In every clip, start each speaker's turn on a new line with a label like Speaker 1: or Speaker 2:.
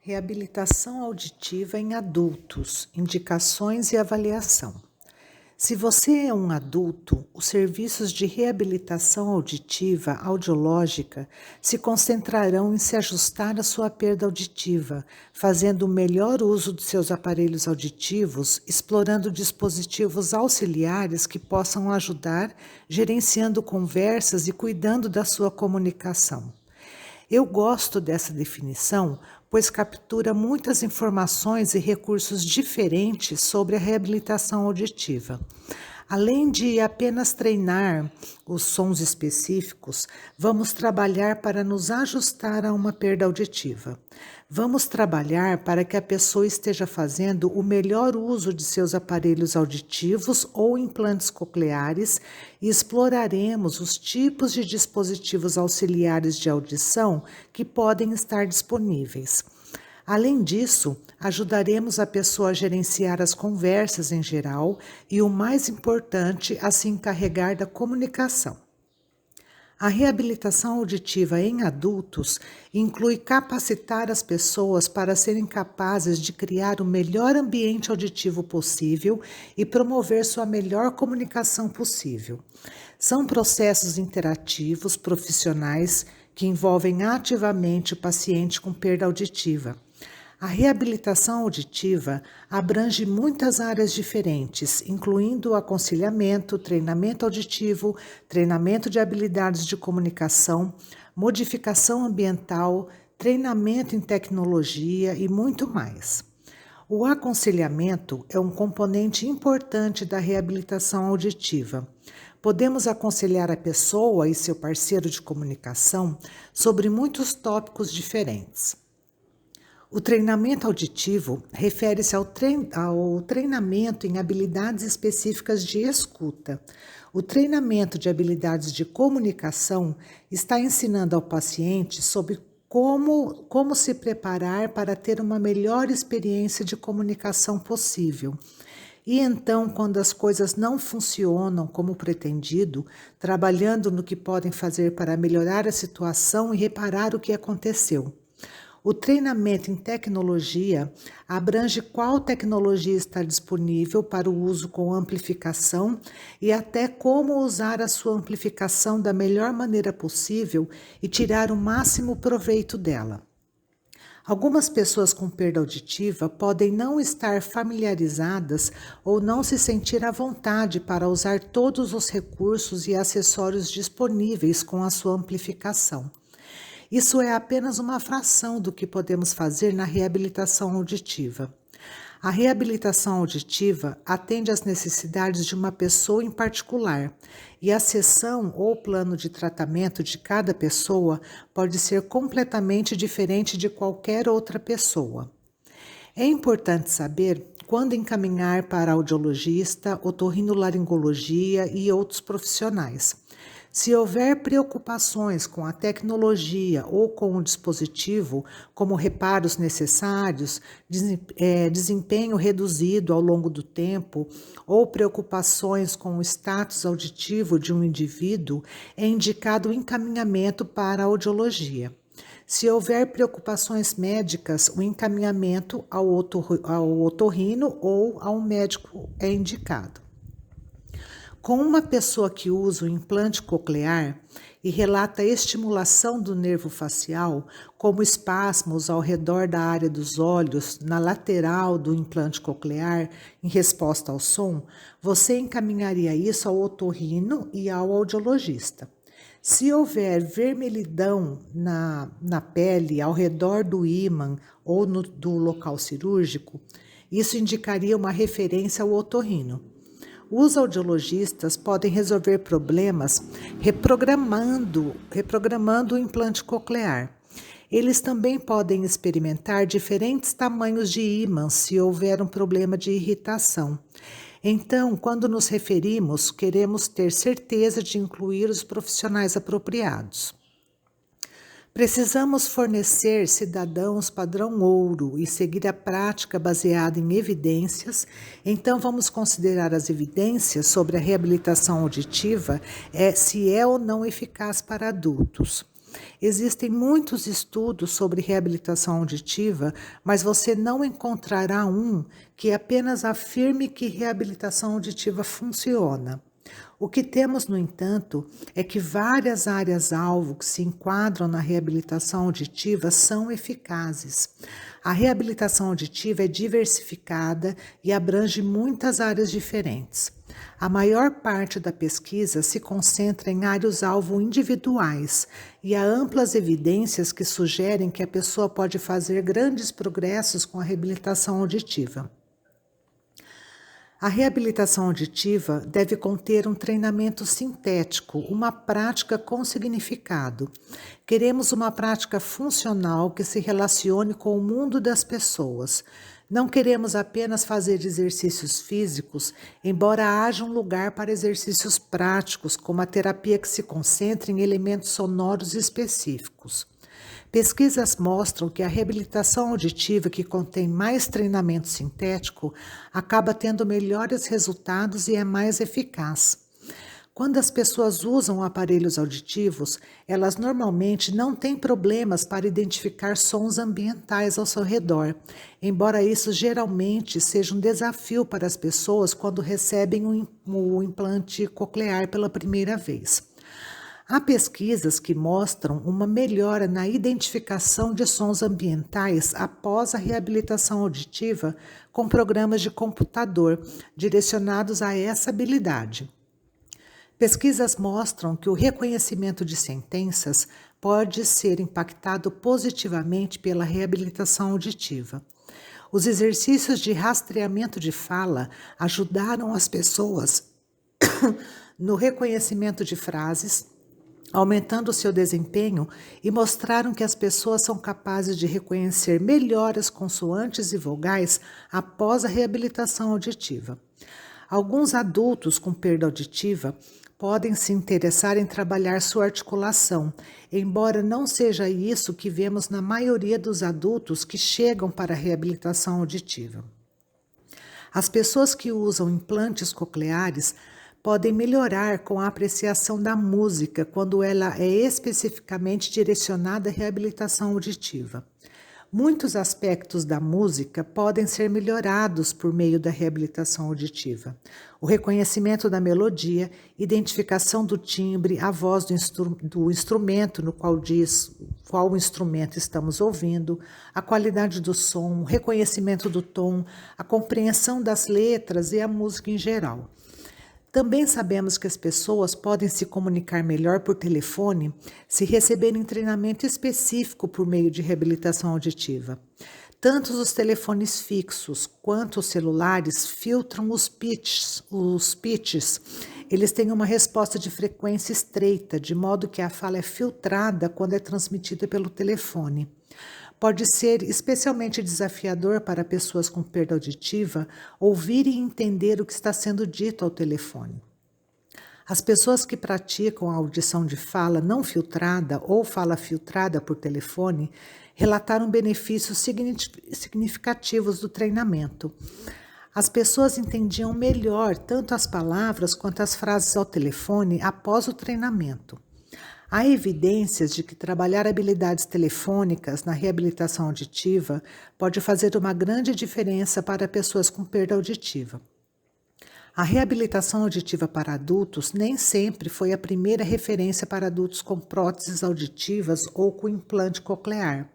Speaker 1: Reabilitação auditiva em adultos, indicações e avaliação. Se você é um adulto, os serviços de reabilitação auditiva audiológica se concentrarão em se ajustar à sua perda auditiva, fazendo o melhor uso de seus aparelhos auditivos, explorando dispositivos auxiliares que possam ajudar, gerenciando conversas e cuidando da sua comunicação. Eu gosto dessa definição, pois captura muitas informações e recursos diferentes sobre a reabilitação auditiva. Além de apenas treinar os sons específicos, vamos trabalhar para nos ajustar a uma perda auditiva. Vamos trabalhar para que a pessoa esteja fazendo o melhor uso de seus aparelhos auditivos ou implantes cocleares e exploraremos os tipos de dispositivos auxiliares de audição que podem estar disponíveis. Além disso, ajudaremos a pessoa a gerenciar as conversas em geral e, o mais importante, a se encarregar da comunicação. A reabilitação auditiva em adultos inclui capacitar as pessoas para serem capazes de criar o melhor ambiente auditivo possível e promover sua melhor comunicação possível. São processos interativos, profissionais, que envolvem ativamente o paciente com perda auditiva. A reabilitação auditiva abrange muitas áreas diferentes, incluindo o aconselhamento, treinamento auditivo, treinamento de habilidades de comunicação, modificação ambiental, treinamento em tecnologia e muito mais. O aconselhamento é um componente importante da reabilitação auditiva. Podemos aconselhar a pessoa e seu parceiro de comunicação sobre muitos tópicos diferentes. O treinamento auditivo refere-se ao treinamento em habilidades específicas de escuta. O treinamento de habilidades de comunicação está ensinando ao paciente sobre como se preparar para ter uma melhor experiência de comunicação possível. E então, quando as coisas não funcionam como pretendido, trabalhando no que podem fazer para melhorar a situação e reparar o que aconteceu. O treinamento em tecnologia abrange qual tecnologia está disponível para o uso com amplificação e até como usar a sua amplificação da melhor maneira possível e tirar o máximo proveito dela. Algumas pessoas com perda auditiva podem não estar familiarizadas ou não se sentir à vontade para usar todos os recursos e acessórios disponíveis com a sua amplificação. Isso é apenas uma fração do que podemos fazer na reabilitação auditiva. A reabilitação auditiva atende às necessidades de uma pessoa em particular, e a sessão ou plano de tratamento de cada pessoa pode ser completamente diferente de qualquer outra pessoa. É importante saber quando encaminhar para audiologista, otorrinolaringologia e outros profissionais. Se houver preocupações com a tecnologia ou com o dispositivo, como reparos necessários, desempenho reduzido ao longo do tempo, ou preocupações com o status auditivo de um indivíduo, é indicado o encaminhamento para a audiologia. Se houver preocupações médicas, o encaminhamento ao otorrino ou ao médico é indicado. Com uma pessoa que usa o implante coclear e relata estimulação do nervo facial, como espasmos ao redor da área dos olhos, na lateral do implante coclear, em resposta ao som, você encaminharia isso ao otorrino e ao audiologista. Se houver vermelhidão na pele ao redor do ímã ou do local cirúrgico, isso indicaria uma referência ao otorrino. Os audiologistas podem resolver problemas reprogramando o implante coclear. Eles também podem experimentar diferentes tamanhos de ímãs se houver um problema de irritação. Então, quando nos referimos, queremos ter certeza de incluir os profissionais apropriados. Precisamos fornecer cidadãos padrão ouro e seguir a prática baseada em evidências, então vamos considerar as evidências sobre a reabilitação auditiva se é ou não eficaz para adultos. Existem muitos estudos sobre reabilitação auditiva, mas você não encontrará um que apenas afirme que reabilitação auditiva funciona. O que temos, no entanto, é que várias áreas-alvo que se enquadram na reabilitação auditiva são eficazes. A reabilitação auditiva é diversificada e abrange muitas áreas diferentes. A maior parte da pesquisa se concentra em áreas-alvo individuais e há amplas evidências que sugerem que a pessoa pode fazer grandes progressos com a reabilitação auditiva. A reabilitação auditiva deve conter um treinamento sintético, uma prática com significado. Queremos uma prática funcional que se relacione com o mundo das pessoas. Não queremos apenas fazer exercícios físicos, embora haja um lugar para exercícios práticos, como a terapia que se concentra em elementos sonoros específicos. Pesquisas mostram que a reabilitação auditiva que contém mais treinamento sintético acaba tendo melhores resultados e é mais eficaz. Quando as pessoas usam aparelhos auditivos, elas normalmente não têm problemas para identificar sons ambientais ao seu redor, embora isso geralmente seja um desafio para as pessoas quando recebem o implante coclear pela primeira vez. Há pesquisas que mostram uma melhora na identificação de sons ambientais após a reabilitação auditiva com programas de computador direcionados a essa habilidade. Pesquisas mostram que o reconhecimento de sentenças pode ser impactado positivamente pela reabilitação auditiva. Os exercícios de rastreamento de fala ajudaram as pessoas no reconhecimento de frases, aumentando seu desempenho e mostraram que as pessoas são capazes de reconhecer melhor as consoantes e vogais após a reabilitação auditiva. Alguns adultos com perda auditiva podem se interessar em trabalhar sua articulação, embora não seja isso que vemos na maioria dos adultos que chegam para a reabilitação auditiva. As pessoas que usam implantes cocleares podem melhorar com a apreciação da música quando ela é especificamente direcionada à reabilitação auditiva. Muitos aspectos da música podem ser melhorados por meio da reabilitação auditiva. O reconhecimento da melodia, identificação do timbre, a voz do instrumento no qual diz qual instrumento estamos ouvindo, a qualidade do som, o reconhecimento do tom, a compreensão das letras e a música em geral. Também sabemos que as pessoas podem se comunicar melhor por telefone se receberem treinamento específico por meio de reabilitação auditiva. Tanto os telefones fixos quanto os celulares filtram os pitches. Eles têm uma resposta de frequência estreita, de modo que a fala é filtrada quando é transmitida pelo telefone. Pode ser especialmente desafiador para pessoas com perda auditiva ouvir e entender o que está sendo dito ao telefone. As pessoas que praticam a audição de fala não filtrada ou fala filtrada por telefone relataram benefícios significativos do treinamento. As pessoas entendiam melhor tanto as palavras quanto as frases ao telefone após o treinamento. Há evidências de que trabalhar habilidades telefônicas na reabilitação auditiva pode fazer uma grande diferença para pessoas com perda auditiva. A reabilitação auditiva para adultos nem sempre foi a primeira referência para adultos com próteses auditivas ou com implante coclear.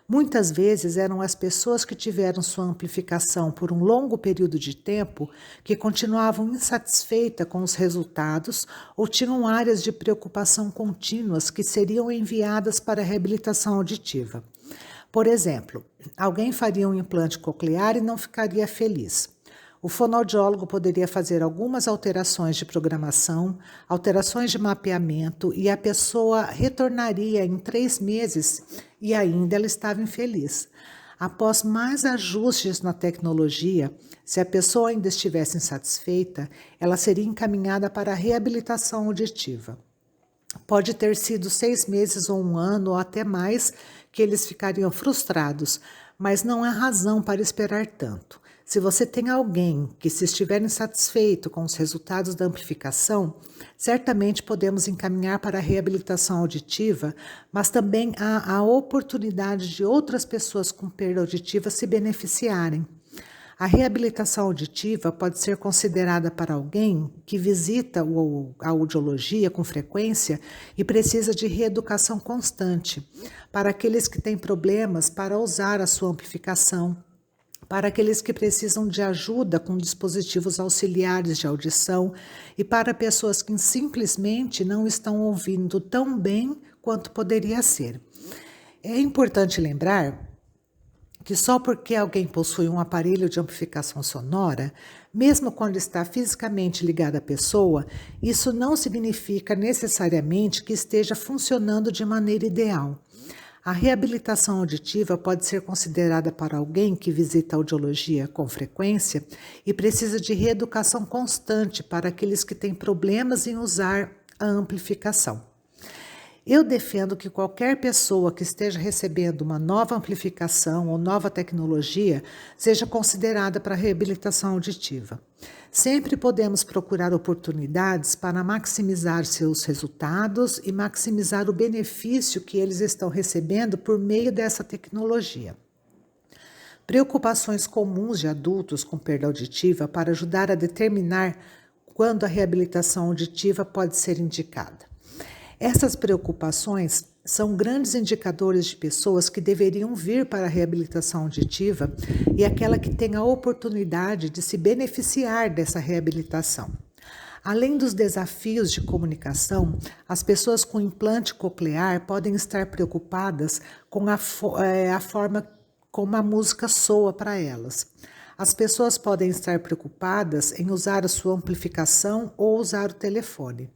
Speaker 1: Muitas vezes eram as pessoas que tiveram sua amplificação por um longo período de tempo que continuavam insatisfeitas com os resultados ou tinham áreas de preocupação contínuas que seriam enviadas para a reabilitação auditiva. Por exemplo, alguém faria um implante coclear e não ficaria feliz. O fonoaudiólogo poderia fazer algumas alterações de programação, alterações de mapeamento e a pessoa retornaria em 3 meses e ainda ela estava infeliz. Após mais ajustes na tecnologia, se a pessoa ainda estivesse insatisfeita, ela seria encaminhada para a reabilitação auditiva. Pode ter sido 6 meses ou 1 ano ou até mais que eles ficariam frustrados, mas não há razão para esperar tanto. Se você tem alguém que se estiver insatisfeito com os resultados da amplificação, certamente podemos encaminhar para a reabilitação auditiva, mas também há a oportunidade de outras pessoas com perda auditiva se beneficiarem. A reabilitação auditiva pode ser considerada para alguém que visita a audiologia com frequência e precisa de reeducação constante, para aqueles que têm problemas para usar a sua amplificação, para aqueles que precisam de ajuda com dispositivos auxiliares de audição e para pessoas que simplesmente não estão ouvindo tão bem quanto poderia ser. É importante lembrar que só porque alguém possui um aparelho de amplificação sonora, mesmo quando está fisicamente ligado à pessoa, isso não significa necessariamente que esteja funcionando de maneira ideal. A reabilitação auditiva pode ser considerada para alguém que visita a audiologia com frequência e precisa de reeducação constante para aqueles que têm problemas em usar a amplificação. Eu defendo que qualquer pessoa que esteja recebendo uma nova amplificação ou nova tecnologia seja considerada para reabilitação auditiva. Sempre podemos procurar oportunidades para maximizar seus resultados e maximizar o benefício que eles estão recebendo por meio dessa tecnologia. Preocupações comuns de adultos com perda auditiva para ajudar a determinar quando a reabilitação auditiva pode ser indicada. Essas preocupações são grandes indicadores de pessoas que deveriam vir para a reabilitação auditiva e aquela que tem a oportunidade de se beneficiar dessa reabilitação. Além dos desafios de comunicação, as pessoas com implante coclear podem estar preocupadas com a forma como a música soa para elas. As pessoas podem estar preocupadas em usar a sua amplificação ou usar o telefone.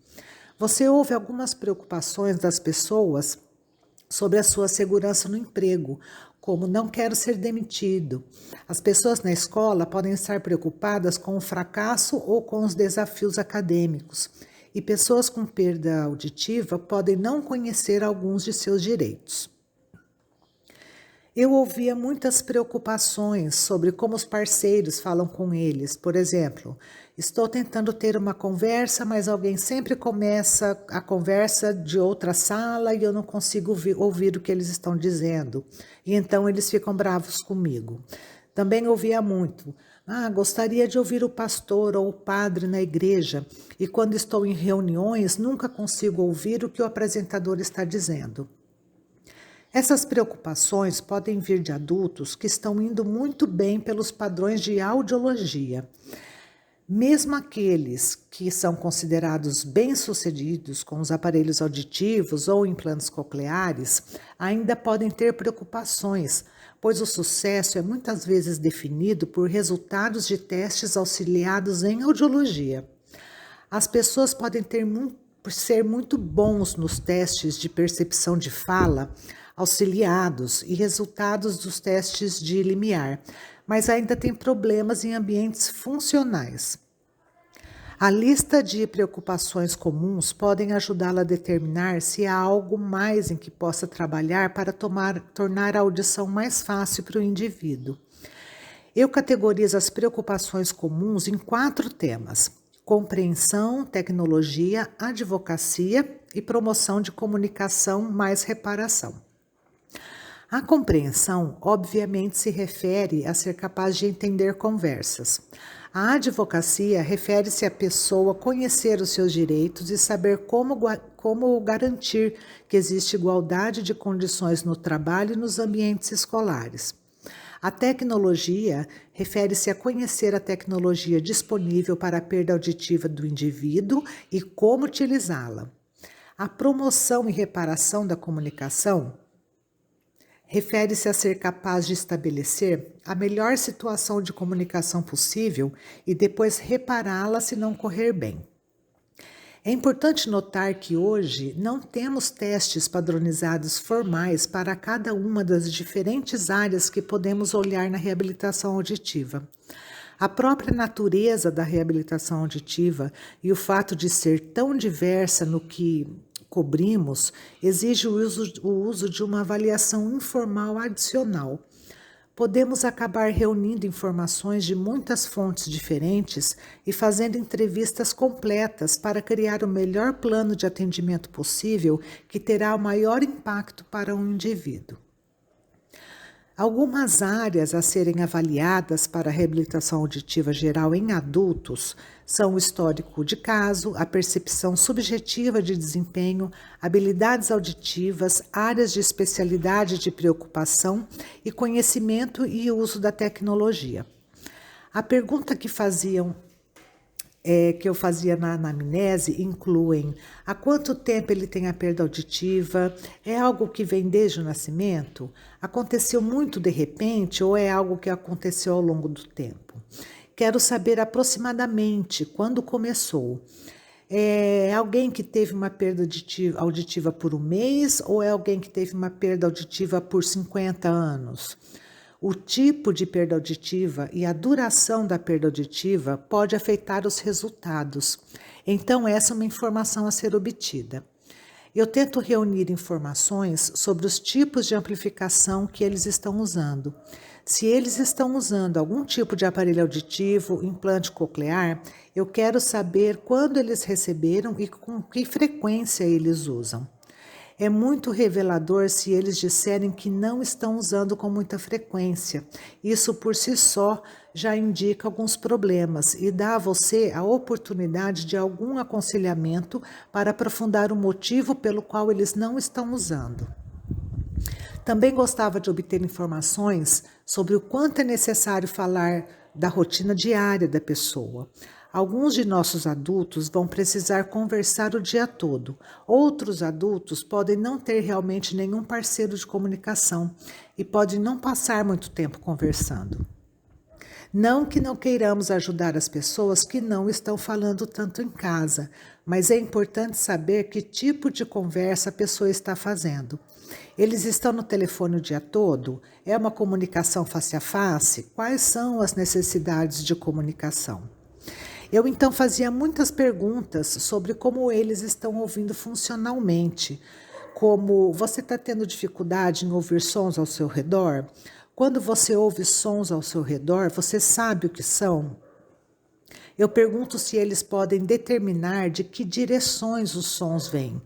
Speaker 1: Você ouve algumas preocupações das pessoas sobre a sua segurança no emprego, como não quero ser demitido. As pessoas na escola podem estar preocupadas com o fracasso ou com os desafios acadêmicos. E pessoas com perda auditiva podem não conhecer alguns de seus direitos. Eu ouvia muitas preocupações sobre como os parceiros falam com eles. Por exemplo, estou tentando ter uma conversa, mas alguém sempre começa a conversa de outra sala e eu não consigo ouvir o que eles estão dizendo. E então eles ficam bravos comigo. Também ouvia muito. Gostaria de ouvir o pastor ou o padre na igreja e quando estou em reuniões nunca consigo ouvir o que o apresentador está dizendo. Essas preocupações podem vir de adultos que estão indo muito bem pelos padrões de audiologia. Mesmo aqueles que são considerados bem-sucedidos com os aparelhos auditivos ou implantes cocleares ainda podem ter preocupações, pois o sucesso é muitas vezes definido por resultados de testes auxiliados em audiologia. As pessoas podem ser muito bons nos testes de percepção de fala, auxiliados e resultados dos testes de limiar, mas ainda tem problemas em ambientes funcionais. A lista de preocupações comuns podem ajudá-la a determinar se há algo mais em que possa trabalhar para tornar a audição mais fácil para o indivíduo. Eu categorizo as preocupações comuns em 4 temas: compreensão, tecnologia, advocacia e promoção de comunicação mais reparação. A compreensão, obviamente, se refere a ser capaz de entender conversas. A advocacia refere-se à pessoa conhecer os seus direitos e saber como garantir que existe igualdade de condições no trabalho e nos ambientes escolares. A tecnologia refere-se a conhecer a tecnologia disponível para a perda auditiva do indivíduo e como utilizá-la. A promoção e reparação da comunicação refere-se a ser capaz de estabelecer a melhor situação de comunicação possível e depois repará-la se não correr bem. É importante notar que hoje não temos testes padronizados formais para cada uma das diferentes áreas que podemos olhar na reabilitação auditiva. A própria natureza da reabilitação auditiva e o fato de ser tão diversa no que cobrimos exige o uso de uma avaliação informal adicional. podemos acabar reunindo informações de muitas fontes diferentes e fazendo entrevistas completas para criar o melhor plano de atendimento possível que terá o maior impacto para um indivíduo. Algumas áreas a serem avaliadas para a reabilitação auditiva geral em adultos são o histórico de caso, a percepção subjetiva de desempenho, habilidades auditivas, áreas de especialidade de preocupação e conhecimento e uso da tecnologia. A pergunta que eu fazia na anamnese incluem: há quanto tempo ele tem a perda auditiva? É algo que vem desde o nascimento? Aconteceu muito de repente ou é algo que aconteceu ao longo do tempo? Quero saber aproximadamente quando começou. É alguém que teve uma perda auditiva por um mês ou é alguém que teve uma perda auditiva por 50 anos? O tipo de perda auditiva e a duração da perda auditiva pode afetar os resultados. Então, essa é uma informação a ser obtida. Eu tento reunir informações sobre os tipos de amplificação que eles estão usando. Se eles estão usando algum tipo de aparelho auditivo, implante coclear, eu quero saber quando eles receberam e com que frequência eles usam. É muito revelador se eles disserem que não estão usando com muita frequência. Isso por si só já indica alguns problemas e dá a você a oportunidade de algum aconselhamento para aprofundar o motivo pelo qual eles não estão usando. Também gostava de obter informações sobre o quanto é necessário falar da rotina diária da pessoa. Alguns de nossos adultos vão precisar conversar o dia todo. Outros adultos podem não ter realmente nenhum parceiro de comunicação e podem não passar muito tempo conversando. Não que não queiramos ajudar as pessoas que não estão falando tanto em casa, mas é importante saber que tipo de conversa a pessoa está fazendo. Eles estão no telefone o dia todo? É uma comunicação face a face? Quais são as necessidades de comunicação? Eu então fazia muitas perguntas sobre como eles estão ouvindo funcionalmente, como: você está tendo dificuldade em ouvir sons ao seu redor? Quando você ouve sons ao seu redor, você sabe o que são? Eu pergunto se eles podem determinar de que direções os sons vêm.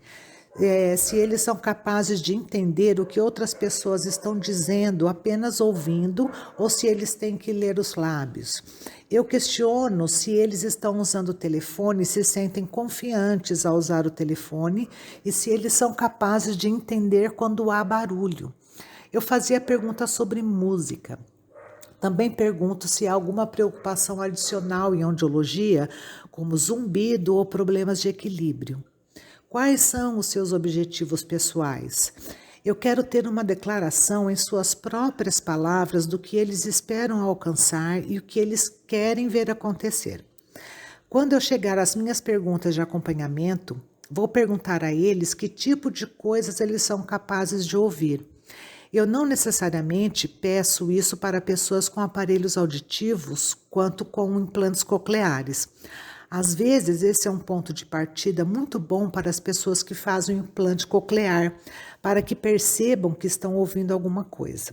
Speaker 1: Se eles são capazes de entender o que outras pessoas estão dizendo apenas ouvindo ou se eles têm que ler os lábios. Eu questiono se eles estão usando o telefone e se sentem confiantes ao usar o telefone e se eles são capazes de entender quando há barulho. Eu fazia perguntas sobre música. Também pergunto se há alguma preocupação adicional em audiologia, como zumbido ou problemas de equilíbrio. Quais são os seus objetivos pessoais? Eu quero ter uma declaração em suas próprias palavras do que eles esperam alcançar e o que eles querem ver acontecer. Quando eu chegar às minhas perguntas de acompanhamento, vou perguntar a eles que tipo de coisas eles são capazes de ouvir. Eu não necessariamente peço isso para pessoas com aparelhos auditivos quanto com implantes cocleares. Às vezes, esse é um ponto de partida muito bom para as pessoas que fazem o implante coclear, para que percebam que estão ouvindo alguma coisa.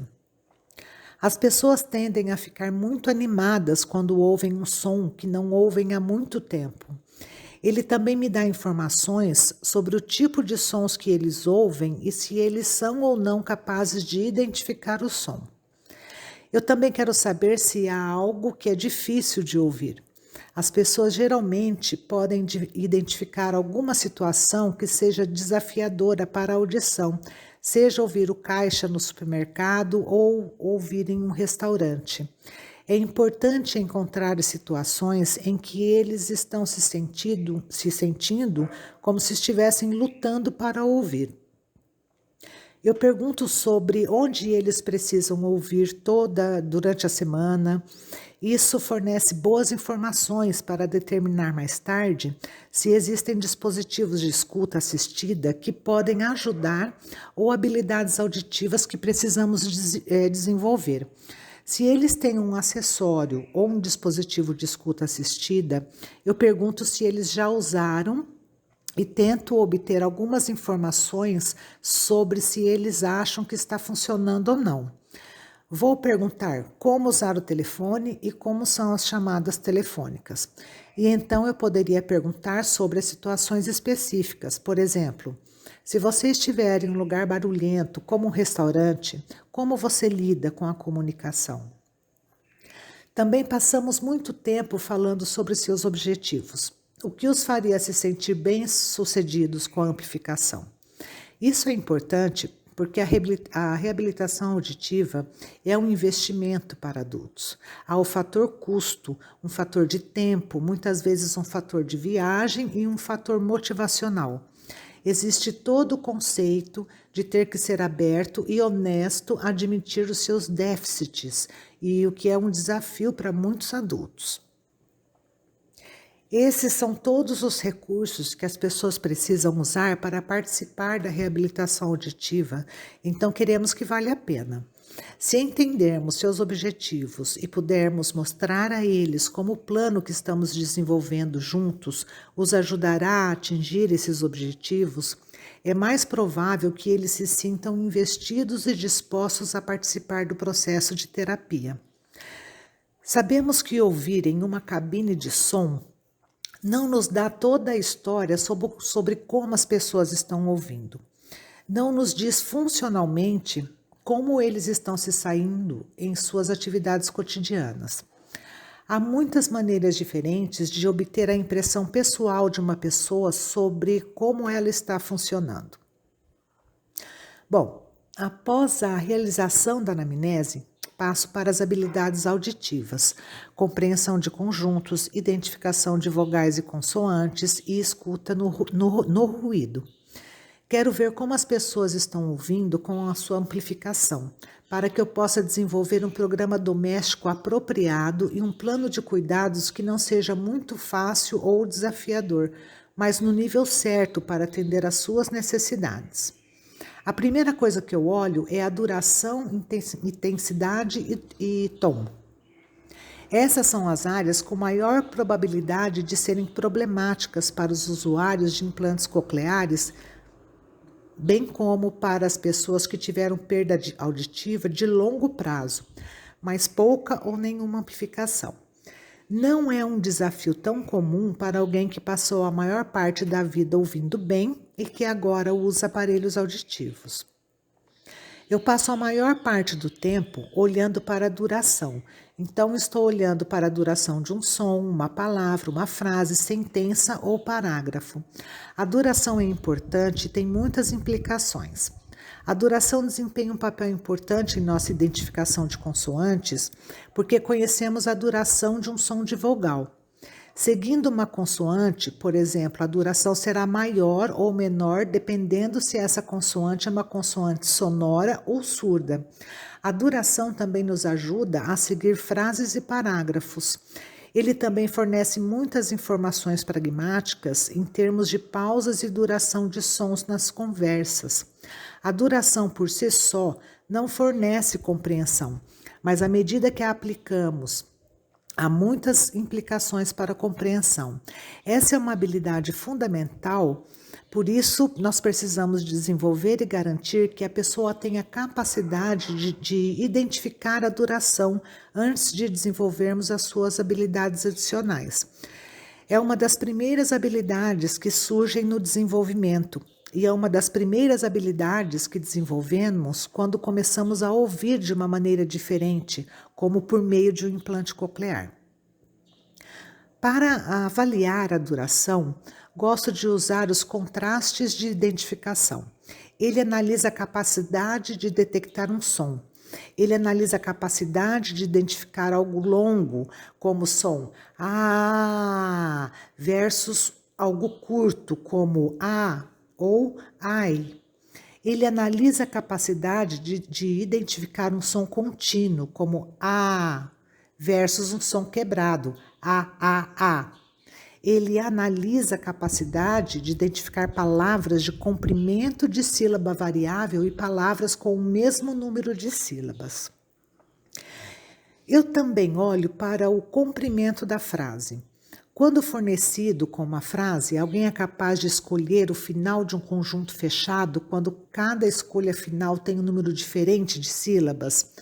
Speaker 1: As pessoas tendem a ficar muito animadas quando ouvem um som que não ouvem há muito tempo. Ele também me dá informações sobre o tipo de sons que eles ouvem e se eles são ou não capazes de identificar o som. Eu também quero saber se há algo que é difícil de ouvir. As pessoas geralmente podem identificar alguma situação que seja desafiadora para a audição, seja ouvir o caixa no supermercado ou ouvir em um restaurante. É importante encontrar situações em que eles estão se sentindo como se estivessem lutando para ouvir. Eu pergunto sobre onde eles precisam ouvir durante a semana. Isso fornece boas informações para determinar mais tarde se existem dispositivos de escuta assistida que podem ajudar ou habilidades auditivas que precisamos desenvolver. Se eles têm um acessório ou um dispositivo de escuta assistida, eu pergunto se eles já usaram e tento obter algumas informações sobre se eles acham que está funcionando ou não. Vou perguntar como usar o telefone e como são as chamadas telefônicas. E então eu poderia perguntar sobre as situações específicas. Por exemplo, se você estiver em um lugar barulhento, como um restaurante, como você lida com a comunicação? Também passamos muito tempo falando sobre seus objetivos, o que os faria se sentir bem-sucedidos com a amplificação. Isso é importante porque a reabilitação auditiva é um investimento para adultos. Há o fator custo, um fator de tempo, muitas vezes um fator de viagem e um fator motivacional. Existe todo o conceito de ter que ser aberto e honesto a admitir os seus déficits, e o que é um desafio para muitos adultos. Esses são todos os recursos que as pessoas precisam usar para participar da reabilitação auditiva, então queremos que vale a pena. Se entendermos seus objetivos e pudermos mostrar a eles como o plano que estamos desenvolvendo juntos os ajudará a atingir esses objetivos, é mais provável que eles se sintam investidos e dispostos a participar do processo de terapia. Sabemos que ouvir em uma cabine de som não nos dá toda a história sobre como as pessoas estão ouvindo. Não nos diz funcionalmente como eles estão se saindo em suas atividades cotidianas. Há muitas maneiras diferentes de obter a impressão pessoal de uma pessoa sobre como ela está funcionando. Bom, após a realização da anamnese, passo para as habilidades auditivas, compreensão de conjuntos, identificação de vogais e consoantes e escuta no ruído. Quero ver como as pessoas estão ouvindo com a sua amplificação, para que eu possa desenvolver um programa doméstico apropriado e um plano de cuidados que não seja muito fácil ou desafiador, mas no nível certo para atender às suas necessidades. A primeira coisa que eu olho é a duração, intensidade e tom. Essas são as áreas com maior probabilidade de serem problemáticas para os usuários de implantes cocleares, bem como para as pessoas que tiveram perda auditiva de longo prazo, mas pouca ou nenhuma amplificação. Não é um desafio tão comum para alguém que passou a maior parte da vida ouvindo bem e que agora usa aparelhos auditivos. Eu passo a maior parte do tempo olhando para a duração. Então, estou olhando para a duração de um som, uma palavra, uma frase, sentença ou parágrafo. A duração é importante e tem muitas implicações. A duração desempenha um papel importante em nossa identificação de consoantes, porque conhecemos a duração de um som de vogal. Seguindo uma consoante, por exemplo, a duração será maior ou menor, dependendo se essa consoante é uma consoante sonora ou surda. A duração também nos ajuda a seguir frases e parágrafos. Ele também fornece muitas informações pragmáticas em termos de pausas e duração de sons nas conversas. A duração por si só não fornece compreensão, mas à medida que a aplicamos, há muitas implicações para a compreensão. Essa é uma habilidade fundamental, por isso nós precisamos desenvolver e garantir que a pessoa tenha capacidade de identificar a duração antes de desenvolvermos as suas habilidades adicionais. É uma das primeiras habilidades que surgem no desenvolvimento e é uma das primeiras habilidades que desenvolvemos quando começamos a ouvir de uma maneira diferente, como por meio de um implante coclear. Para avaliar a duração, gosto de usar os contrastes de identificação. Ele analisa a capacidade de detectar um som. Ele analisa a capacidade de identificar algo longo, como o som "ah", versus algo curto, como "ah" ou "ai". Ele analisa a capacidade de identificar um som contínuo, como "ah", versus um som quebrado, "a". Ele analisa a capacidade de identificar palavras de comprimento de sílaba variável e palavras com o mesmo número de sílabas. Eu também olho para o comprimento da frase. Quando fornecido com uma frase, alguém é capaz de escolher o final de um conjunto fechado quando cada escolha final tem um número diferente de sílabas?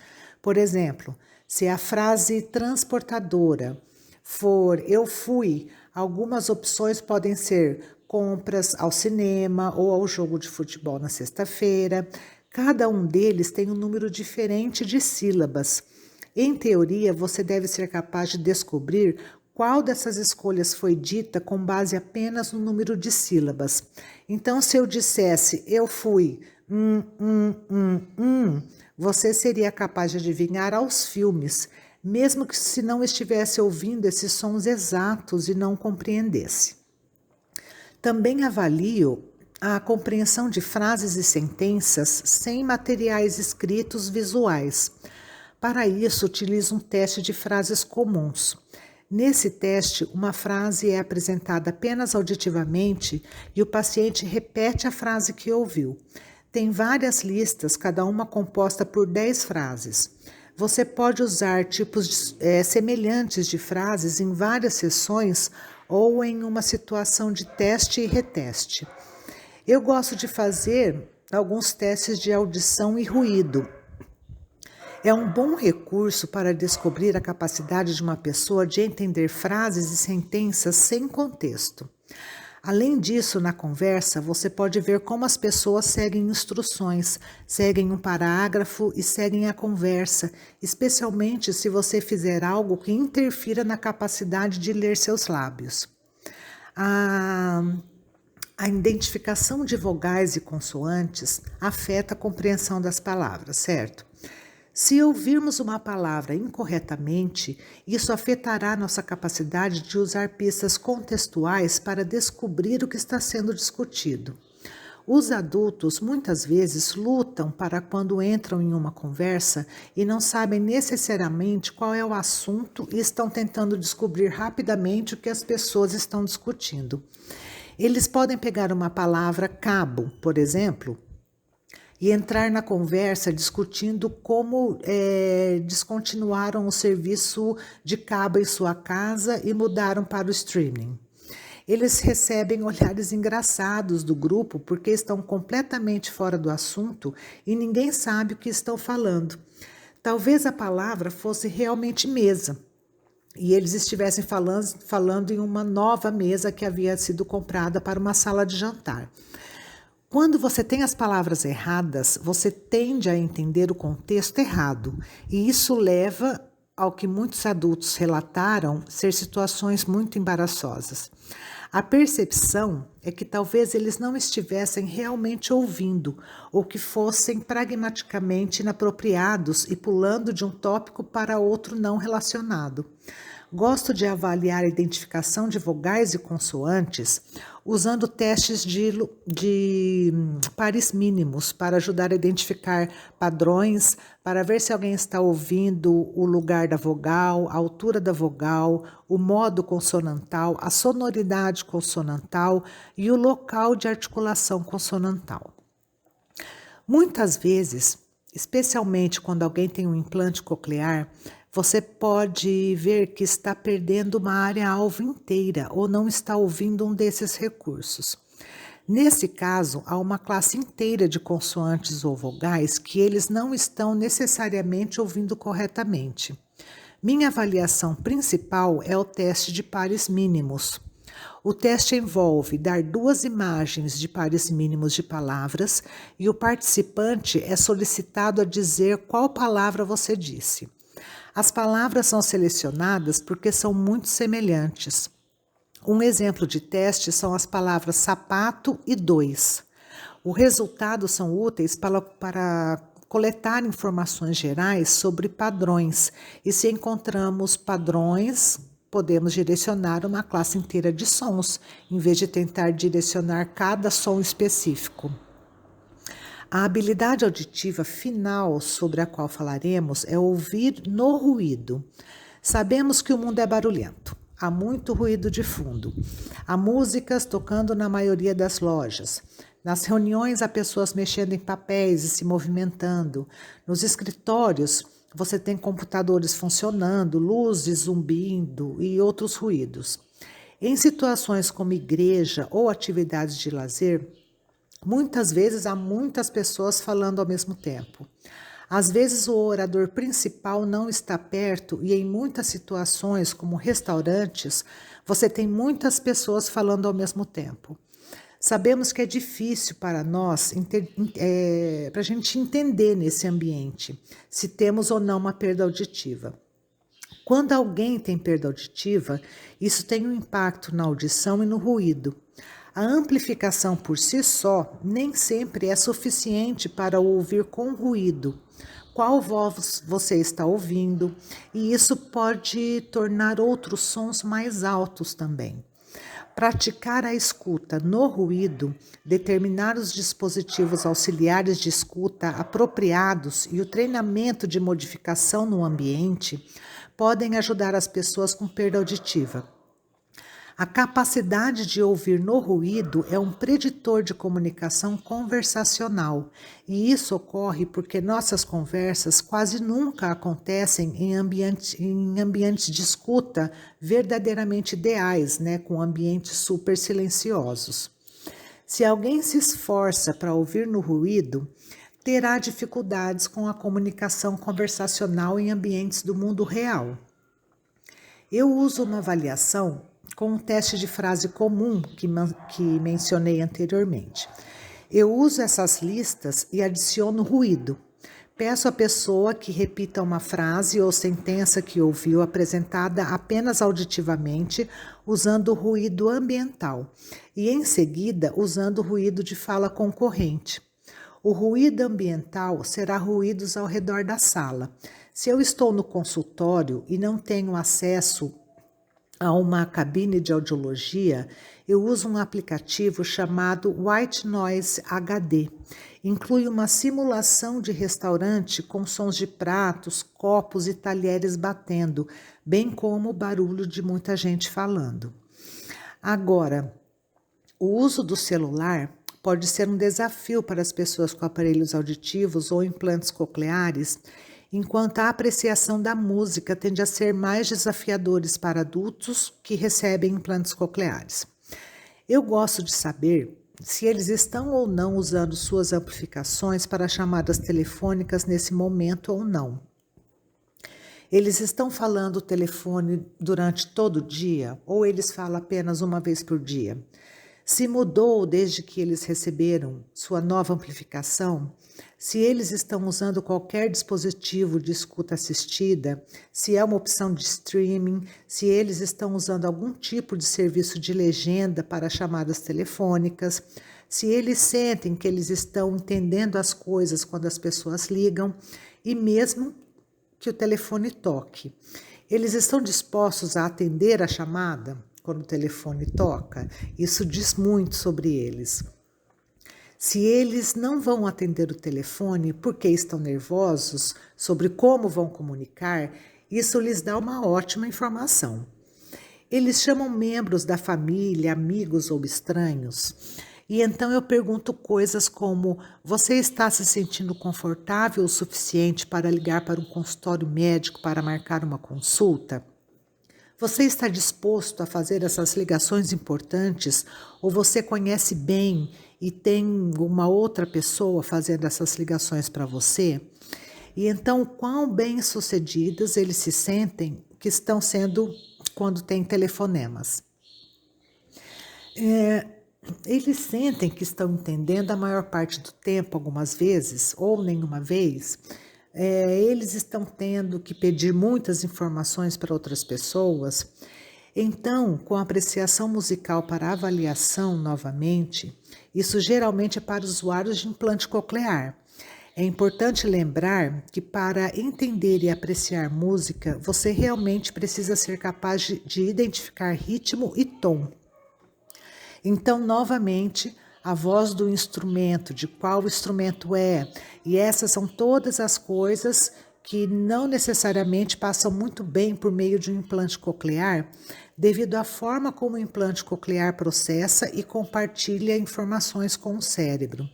Speaker 1: Por exemplo, se a frase transportadora for eu fui, algumas opções podem ser compras, ao cinema ou ao jogo de futebol na sexta-feira. Cada um deles tem um número diferente de sílabas. Em teoria, você deve ser capaz de descobrir qual dessas escolhas foi dita com base apenas no número de sílabas. Então, se eu dissesse eu fui, você seria capaz de adivinhar aos filmes, mesmo que se não estivesse ouvindo esses sons exatos e não compreendesse. Também avalio a compreensão de frases e sentenças sem materiais escritos visuais. Para isso, utilizo um teste de frases comuns. Nesse teste, uma frase é apresentada apenas auditivamente e o paciente repete a frase que ouviu. Tem várias listas, cada uma composta por 10 frases. Você pode usar tipos semelhantes de frases em várias sessões ou em uma situação de teste e reteste. Eu gosto de fazer alguns testes de audição e ruído. É um bom recurso para descobrir a capacidade de uma pessoa de entender frases e sentenças sem contexto. Além disso, na conversa, você pode ver como as pessoas seguem instruções, seguem um parágrafo e seguem a conversa, especialmente se você fizer algo que interfira na capacidade de ler seus lábios. A identificação de vogais e consoantes afeta a compreensão das palavras, certo? Se ouvirmos uma palavra incorretamente, isso afetará nossa capacidade de usar pistas contextuais para descobrir o que está sendo discutido. Os adultos muitas vezes lutam para quando entram em uma conversa e não sabem necessariamente qual é o assunto e estão tentando descobrir rapidamente o que as pessoas estão discutindo. Eles podem pegar uma palavra cabo, por exemplo, e entrar na conversa discutindo como descontinuaram o serviço de cabo em sua casa e mudaram para o streaming. Eles recebem olhares engraçados do grupo porque estão completamente fora do assunto e ninguém sabe o que estão falando. Talvez a palavra fosse realmente mesa e eles estivessem falando em uma nova mesa que havia sido comprada para uma sala de jantar. Quando você tem as palavras erradas, você tende a entender o contexto errado, e isso leva ao que muitos adultos relataram ser situações muito embaraçosas. A percepção é que talvez eles não estivessem realmente ouvindo, ou que fossem pragmaticamente inapropriados e pulando de um tópico para outro não relacionado. Gosto de avaliar a identificação de vogais e consoantes usando testes de pares mínimos para ajudar a identificar padrões, para ver se alguém está ouvindo o lugar da vogal, a altura da vogal, o modo consonantal, a sonoridade consonantal e o local de articulação consonantal. Muitas vezes, especialmente quando alguém tem um implante coclear, você pode ver que está perdendo uma área-alvo inteira ou não está ouvindo um desses recursos. Nesse caso, há uma classe inteira de consoantes ou vogais que eles não estão necessariamente ouvindo corretamente. Minha avaliação principal é o teste de pares mínimos. O teste envolve dar 2 imagens de pares mínimos de palavras e o participante é solicitado a dizer qual palavra você disse. As palavras são selecionadas porque são muito semelhantes. Um exemplo de teste são as palavras sapato e dois. O resultado são úteis para coletar informações gerais sobre padrões, e se encontramos padrões, podemos direcionar uma classe inteira de sons, em vez de tentar direcionar cada som específico. A habilidade auditiva final sobre a qual falaremos é ouvir no ruído. Sabemos que o mundo é barulhento. Há muito ruído de fundo. Há músicas tocando na maioria das lojas. Nas reuniões há pessoas mexendo em papéis e se movimentando. Nos escritórios você tem computadores funcionando, luzes zumbindo e outros ruídos. Em situações como igreja ou atividades de lazer, muitas vezes há muitas pessoas falando ao mesmo tempo. Às vezes o orador principal não está perto e em muitas situações, como restaurantes, você tem muitas pessoas falando ao mesmo tempo. Sabemos que é difícil para nós, para a gente entender nesse ambiente, se temos ou não uma perda auditiva. Quando alguém tem perda auditiva, isso tem um impacto na audição e no ruído. A amplificação por si só nem sempre é suficiente para ouvir com ruído. Qual voz você está ouvindo? E isso pode tornar outros sons mais altos também. Praticar a escuta no ruído, determinar os dispositivos auxiliares de escuta apropriados e o treinamento de modificação no ambiente podem ajudar as pessoas com perda auditiva. A capacidade de ouvir no ruído é um preditor de comunicação conversacional, e isso ocorre porque nossas conversas quase nunca acontecem em ambientes de escuta verdadeiramente ideais, com ambientes super silenciosos. Se alguém se esforça para ouvir no ruído, terá dificuldades com a comunicação conversacional em ambientes do mundo real. Eu uso uma avaliação com um teste de frase comum que mencionei anteriormente. Eu uso essas listas e adiciono ruído. Peço à pessoa que repita uma frase ou sentença que ouviu apresentada apenas auditivamente, usando o ruído ambiental, e em seguida usando o ruído de fala concorrente. O ruído ambiental será ruídos ao redor da sala. Se eu estou no consultório e não tenho acesso a uma cabine de audiologia, eu uso um aplicativo chamado White Noise HD. Inclui uma simulação de restaurante com sons de pratos, copos e talheres batendo, bem como o barulho de muita gente falando. Agora, o uso do celular pode ser um desafio para as pessoas com aparelhos auditivos ou implantes cocleares, enquanto a apreciação da música tende a ser mais desafiadores para adultos que recebem implantes cocleares. Eu gosto de saber se eles estão ou não usando suas amplificações para chamadas telefônicas nesse momento ou não. Eles estão falando o telefone durante todo o dia ou eles falam apenas uma vez por dia? Se mudou desde que eles receberam sua nova amplificação, se eles estão usando qualquer dispositivo de escuta assistida, se é uma opção de streaming, se eles estão usando algum tipo de serviço de legenda para chamadas telefônicas, se eles sentem que eles estão entendendo as coisas quando as pessoas ligam e mesmo que o telefone toque. Eles estão dispostos a atender a chamada quando o telefone toca? Isso diz muito sobre eles. Se eles não vão atender o telefone porque estão nervosos sobre como vão comunicar, isso lhes dá uma ótima informação. Eles chamam membros da família, amigos ou estranhos. E então eu pergunto coisas como: você está se sentindo confortável o suficiente para ligar para um consultório médico para marcar uma consulta? Você está disposto a fazer essas ligações importantes ou você conhece bem e tem uma outra pessoa fazendo essas ligações para você? E então, quão bem-sucedidos eles se sentem que estão sendo quando tem telefonemas? Eles sentem que estão entendendo a maior parte do tempo, algumas vezes, ou nenhuma vez. Eles estão tendo que pedir muitas informações para outras pessoas. Então, com a apreciação musical para avaliação novamente, isso geralmente é para usuários de implante coclear. É importante lembrar que para entender e apreciar música, você realmente precisa ser capaz de identificar ritmo e tom. Então, novamente, a voz do instrumento, de qual instrumento é, e essas são todas as coisas que não necessariamente passam muito bem por meio de um implante coclear, devido à forma como o implante coclear processa e compartilha informações com o cérebro.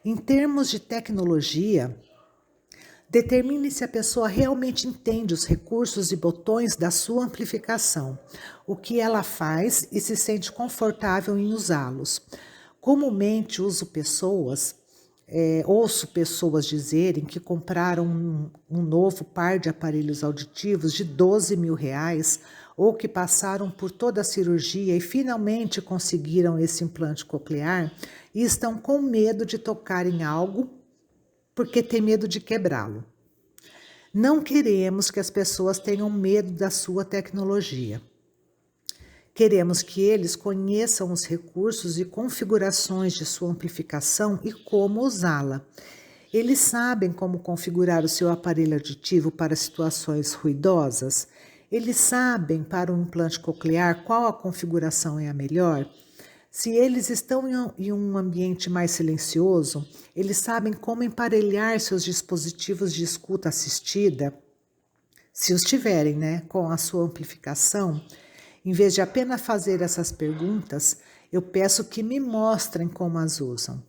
Speaker 1: Em termos de tecnologia, determine se a pessoa realmente entende os recursos e botões da sua amplificação, o que ela faz e se sente confortável em usá-los. Comumente uso pessoas ouço pessoas dizerem que compraram um novo par de aparelhos auditivos de R$ 12.000 ou que passaram por toda a cirurgia e finalmente conseguiram esse implante coclear e estão com medo de tocar em algo porque tem medo de quebrá-lo. Não queremos que as pessoas tenham medo da sua tecnologia. Queremos que eles conheçam os recursos e configurações de sua amplificação e como usá-la. Eles sabem como configurar o seu aparelho auditivo para situações ruidosas? Eles sabem para o implante coclear qual a configuração é a melhor? Se eles estão em um ambiente mais silencioso, eles sabem como emparelhar seus dispositivos de escuta assistida? Se os tiverem, com a sua amplificação, em vez de apenas fazer essas perguntas, eu peço que me mostrem como as usam.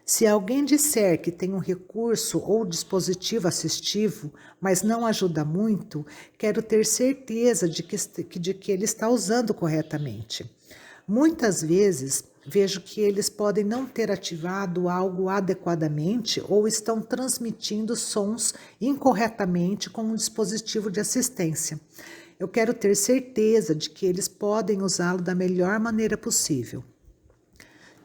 Speaker 1: Se alguém disser que tem um recurso ou dispositivo assistivo, mas não ajuda muito, quero ter certeza de que ele está usando corretamente. Muitas vezes, vejo que eles podem não ter ativado algo adequadamente ou estão transmitindo sons incorretamente com um dispositivo de assistência. Eu quero ter certeza de que eles podem usá-lo da melhor maneira possível.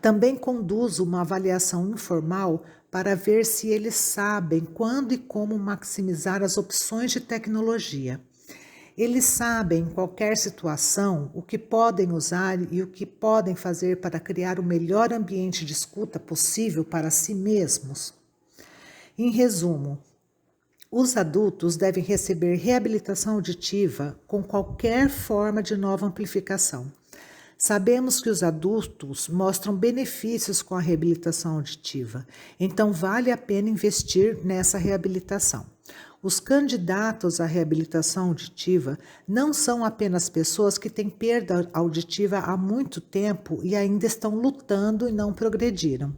Speaker 1: Também conduzo uma avaliação informal para ver se eles sabem quando e como maximizar as opções de tecnologia. Eles sabem, em qualquer situação, o que podem usar e o que podem fazer para criar o melhor ambiente de escuta possível para si mesmos. Em resumo, os adultos devem receber reabilitação auditiva com qualquer forma de nova amplificação. Sabemos que os adultos mostram benefícios com a reabilitação auditiva, então vale a pena investir nessa reabilitação. Os candidatos à reabilitação auditiva não são apenas pessoas que têm perda auditiva há muito tempo e ainda estão lutando e não progrediram.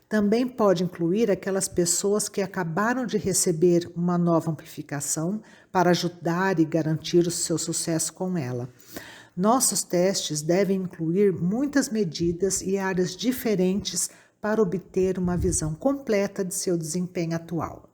Speaker 1: Também pode incluir aquelas pessoas que acabaram de receber uma nova amplificação para ajudar e garantir o seu sucesso com ela. Nossos testes devem incluir muitas medidas e áreas diferentes para obter uma visão completa de seu desempenho atual.